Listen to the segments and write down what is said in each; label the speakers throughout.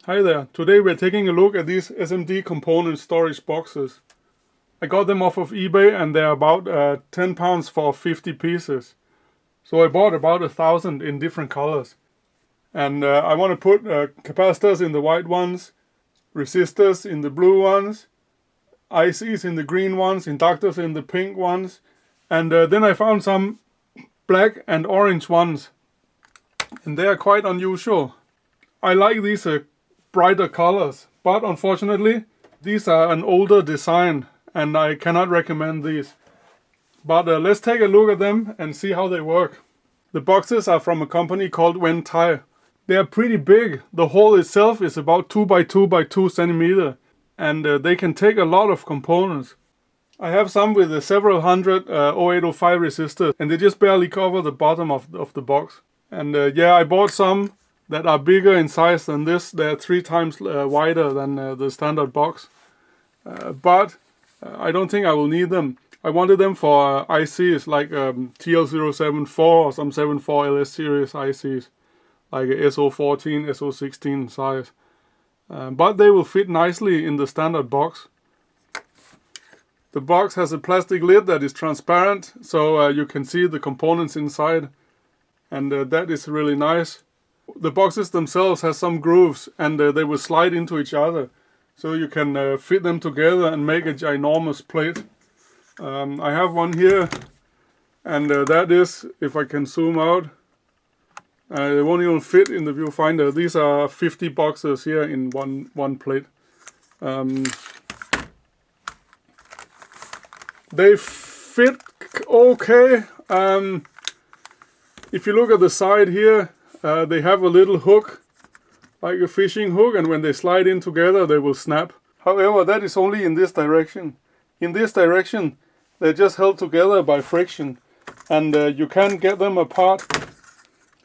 Speaker 1: Hi there, today we're taking a look at these SMD component storage boxes. I got them off of eBay and they're about £10 for 50 pieces. So I bought about 1,000 in different colors. And I want to put capacitors in the white ones, resistors in the blue ones, ICs in the green ones, inductors in the pink ones. And then I found some black and orange ones. And they are quite unusual. I like these brighter colors, but unfortunately these are an older design and I cannot recommend these. But let's take a look at them and see how they work. The boxes are from a company called WenTai. They are pretty big. The hole itself is about 2 by 2 by 2 centimeter, and they can take a lot of components. I have some with several hundred 0805 resistors, and they just barely cover the bottom of the box. And yeah, I bought some that are bigger in size than this. They're 3 times wider than the standard box. But I don't think I will need them. I wanted them for ICs like TL074 or some 74 LS series ICs, like a SO14, SO16 size. But they will fit nicely in the standard box. The box has a plastic lid that is transparent, so you can see the components inside, and that is really nice. The boxes themselves have some grooves, and they will slide into each other, so you can fit them together and make a ginormous plate. I have one here, and that is, if I can zoom out, they won't even fit in the viewfinder. These are 50 boxes here in one plate. They fit okay. If you look at the side here, they have a little hook, like a fishing hook, and when they slide in together they will snap. However, that is only in this direction. In this direction they're just held together by friction, and you can get them apart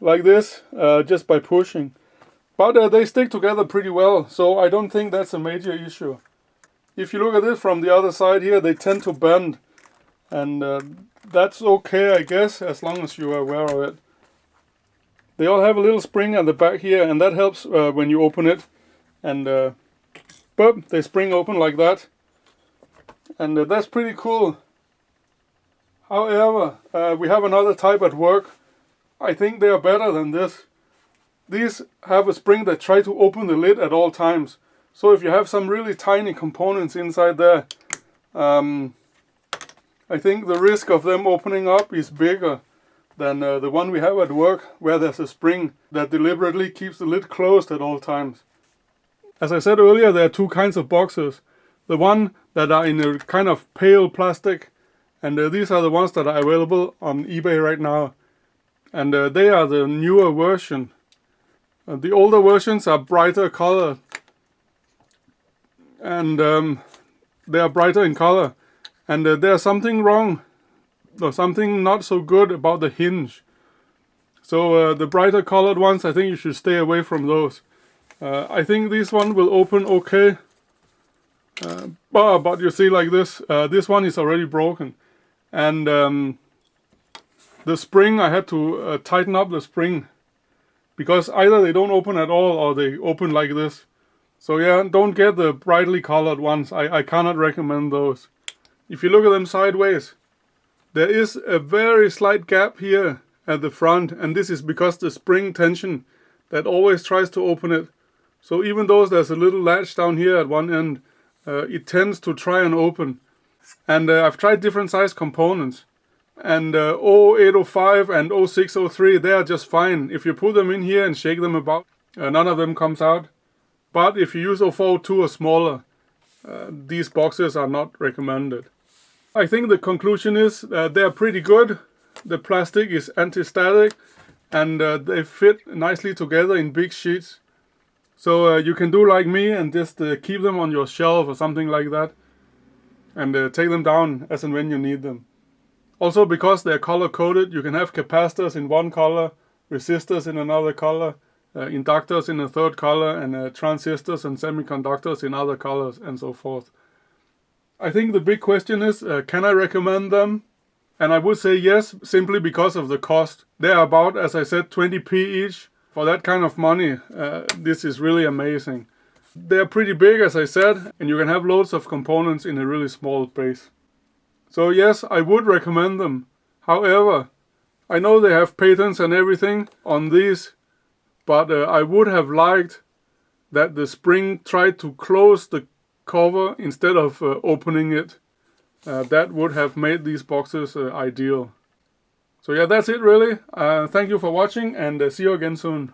Speaker 1: like this just by pushing. But they stick together pretty well, so I don't think that's a major issue. If you look at it from the other side here, they tend to bend, and that's okay, I guess, as long as you are aware of it. They all have a little spring at the back here, and that helps when you open it. And boop, they spring open like that. And that's pretty cool. However, we have another type at work. I think they are better than this. These have a spring that tries to open the lid at all times. So if you have some really tiny components inside there, I think the risk of them opening up is bigger than the one we have at work, where there's a spring that deliberately keeps the lid closed at all times. As I said earlier, there are 2 kinds of boxes. The one that are in a kind of pale plastic, and these are the ones that are available on eBay right now. And they are the newer version. The older versions are brighter color, and they are brighter in color. And there's something wrong, or something not so good about the hinge. So the brighter colored ones, I think you should stay away from those. I think this one will open okay. But you see, like this one is already broken. And the spring, I had to tighten up the spring, because either they don't open at all or they open like this. So yeah, don't get the brightly colored ones. I cannot recommend those. If you look at them sideways, there is a very slight gap here at the front, and this is because the spring tension that always tries to open it. So even though there's a little latch down here at one end, it tends to try and open. And I've tried different size components, and 0805 and 0603, they are just fine. If you put them in here and shake them about, none of them comes out. But if you use 0402 or smaller, these boxes are not recommended. I think the conclusion is they're pretty good. The plastic is anti-static, and they fit nicely together in big sheets. So you can do like me and just keep them on your shelf or something like that, and take them down as and when you need them. Also, because they're color coded, you can have capacitors in one color, resistors in another color, inductors in a third color, and transistors and semiconductors in other colors, and so forth. I think the big question is, can I recommend them? And I would say yes, simply because of the cost. They are about, as I said, 20p each. For that kind of money, this is really amazing. They're pretty big, as I said, and you can have loads of components in a really small space. So yes, I would recommend them. However, I know they have patents and everything on these, but I would have liked that the spring tried to close the cover instead of opening it. That would have made these boxes ideal. So yeah, that's it really. Thank you for watching, and see you again soon.